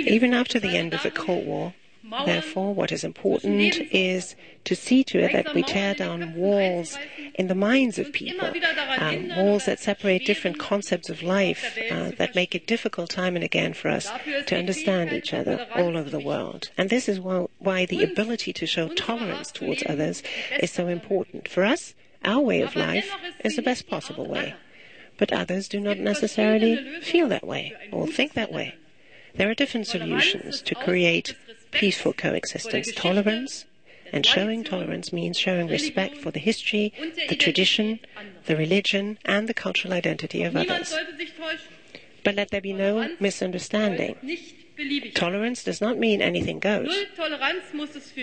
Even after the end of the Cold War, therefore, what is important is to see to it that we tear down walls in the minds of people, walls that separate different concepts of life, that make it difficult time and again for us to understand each other all over the world. And this is why the ability to show tolerance towards others is so important. For us, our way of life is the best possible way. But others do not necessarily feel that way or think that way. There are different solutions to create peaceful coexistence. Tolerance, and showing tolerance means showing respect for the history, the tradition, the religion, and the cultural identity of others. But let there be no misunderstanding. Tolerance does not mean anything goes.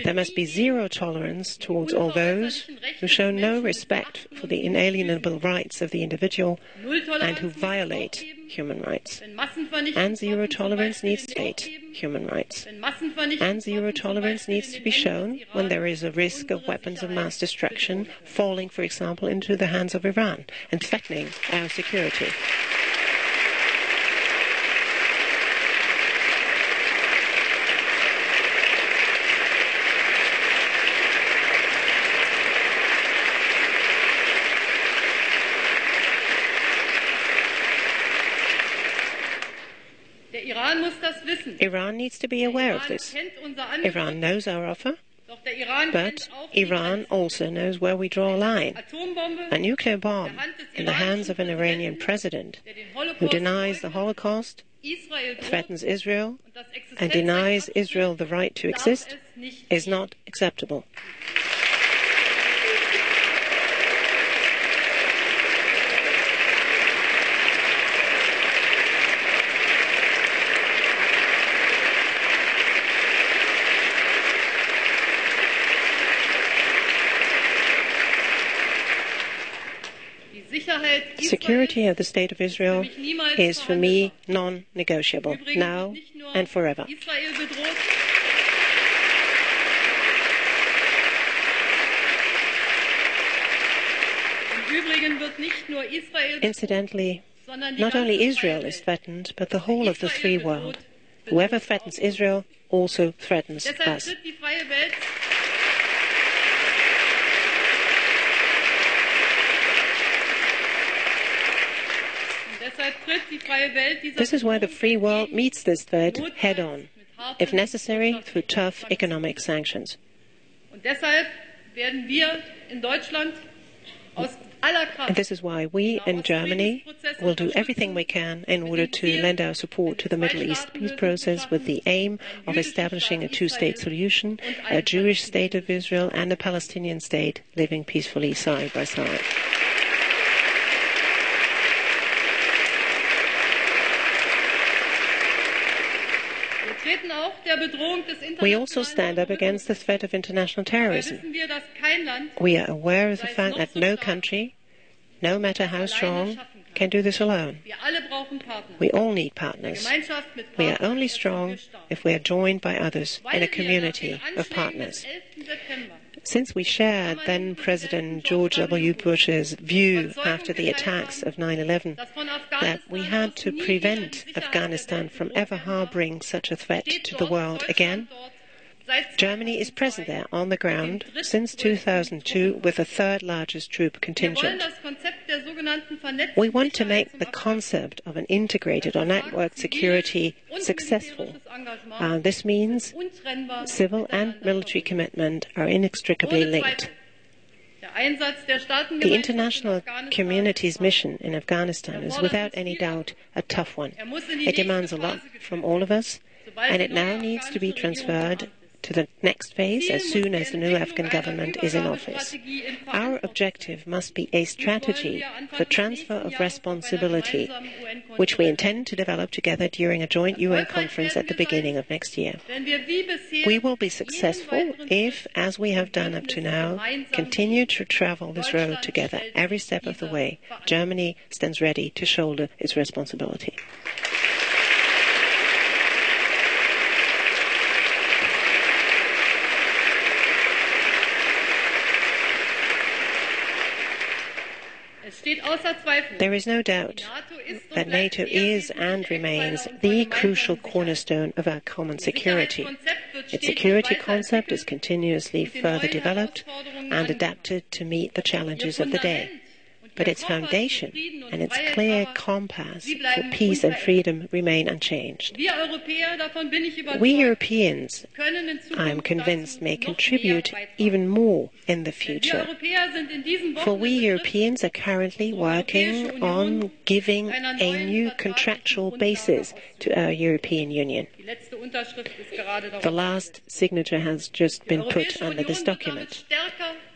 There must be zero tolerance towards all those who show no respect for the inalienable rights of the individual and who violate human rights. And zero tolerance needs to violate human rights. And zero tolerance needs to be shown when there is a risk of weapons of mass destruction falling, for example, into the hands of Iran and threatening our security. Iran needs to be aware of this. Iran knows our offer, but Iran also knows where we draw a line. A nuclear bomb in the hands of an Iranian president who denies the Holocaust, threatens Israel, and denies Israel the right to exist is not acceptable. Security of the State of Israel is, for me, non-negotiable, now and forever. Incidentally, not only Israel is threatened, but the whole of the free world. Whoever threatens Israel also threatens us. This is why the free world meets this threat head-on, if necessary, through tough economic sanctions. And this is why we in Germany will do everything we can in order to lend our support to the Middle East peace process with the aim of establishing a two-state solution, a Jewish state of Israel and a Palestinian state living peacefully side by side. We also stand up against the threat of international terrorism. We are aware of the fact that no country, no matter how strong, can do this alone. We all need partners. We are only strong if we are joined by others in a community of partners. Since we shared then-President George W. Bush's view after the attacks of 9/11 that we had to prevent Afghanistan from ever harboring such a threat to the world again, Germany is present there on the ground since 2002 with the third largest troop contingent. We want to make the concept of an integrated or networked security successful. This means civil and military commitment are inextricably linked. The international community's mission in Afghanistan is without any doubt a tough one. It demands a lot from all of us, and it now needs to be transferred to the next phase as soon as the new Afghan government is in office. Our objective must be a strategy for transfer of responsibility, which we intend to develop together during a joint UN conference at the beginning of next year. We will be successful if, as we have done up to now, continue to travel this road together every step of the way. Germany stands ready to shoulder its responsibility. There is no doubt that NATO is and remains the crucial cornerstone of our common security. Its security concept is continuously further developed and adapted to meet the challenges of the day. But its foundation and its clear compass for peace and freedom remain unchanged. We Europeans, I am convinced, may contribute even more in the future. For we Europeans are currently working on giving a new contractual basis to our European Union. The last signature has just been put under this document.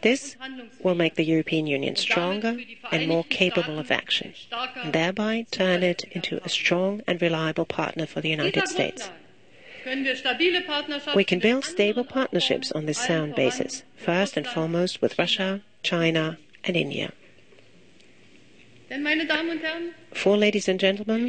This will make the European Union stronger and more capable of action, and thereby turn it into a strong and reliable partner for the United States. We can build stable partnerships on this sound basis, first and foremost with Russia, China, and India. For, ladies and gentlemen,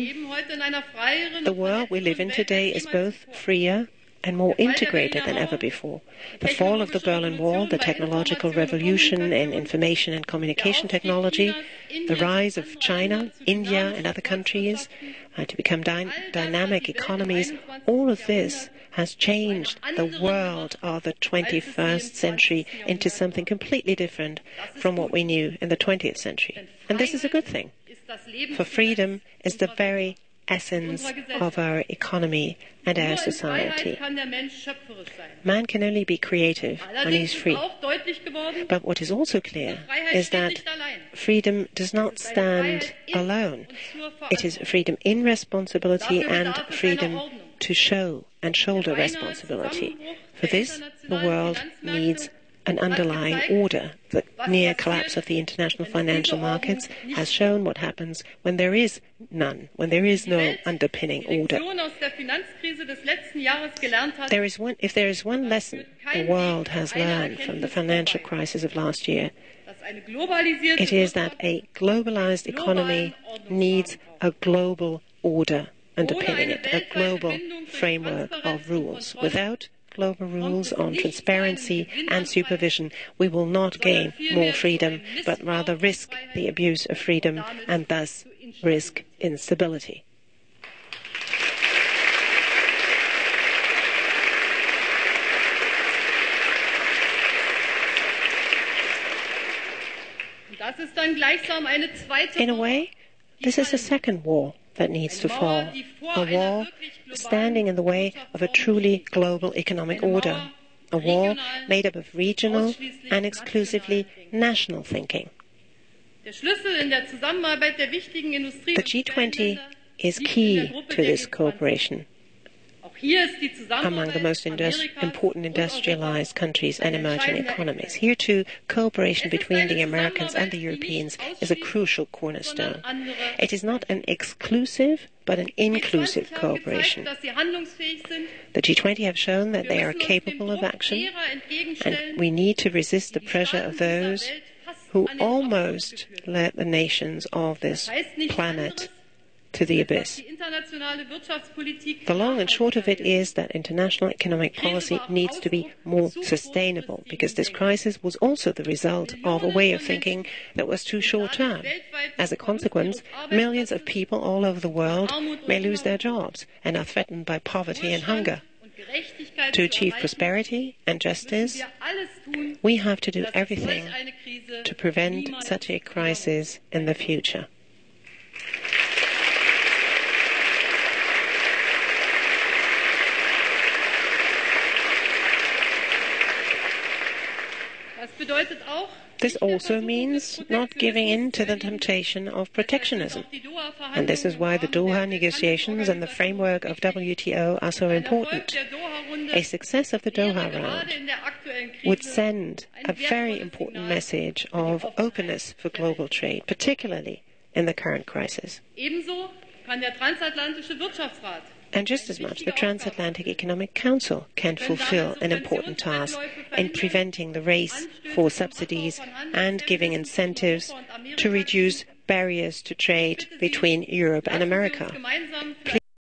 the world we live in today is both freer and more integrated than ever before. The fall of the Berlin Wall, the technological revolution in information and communication technology, the rise of China, India, and other countries to become dynamic economies, all of this has changed the world of the 21st century into something completely different from what we knew in the 20th century. And this is a good thing, for freedom is the very essence of our economy and our society. Man can only be creative when he is free. But what is also clear is that freedom does not stand alone. It is freedom in responsibility and freedom to show and shoulder responsibility. For this, the world needs an underlying order. The near collapse of the international financial markets has shown what happens when there is none, when there is no underpinning order. If there is one lesson the world has learned from the financial crisis of last year, it is that a globalized economy needs a global order underpinning it, a global framework of rules. Without global rules on transparency and supervision, we will not gain more freedom, but rather risk the abuse of freedom and thus risk instability. In a way, this is a second wall that needs to fall, a wall standing in the way of a truly global economic order, a wall made up of regional and exclusively national thinking. The G20 is key to this cooperation among the most important industrialized countries and emerging economies. Here, too, cooperation between the Americans and the Europeans is a crucial cornerstone. It is not an exclusive, but an inclusive cooperation. The G20 have shown that they are capable of action, and we need to resist the pressure of those who almost led the nations of this planet to the abyss. The long and short of it is that international economic policy needs to be more sustainable, because this crisis was also the result of a way of thinking that was too short-term. As a consequence, millions of people all over the world may lose their jobs and are threatened by poverty and hunger. To achieve prosperity and justice, we have to do everything to prevent such a crisis in the future. This also means not giving in to the temptation of protectionism. And this is why the Doha negotiations and the framework of WTO are so important. A success of the Doha round would send a very important message of openness for global trade, particularly in the current crisis. And just as much, the Transatlantic Economic Council can fulfill an important task in preventing the race for subsidies and giving incentives to reduce barriers to trade between Europe and America.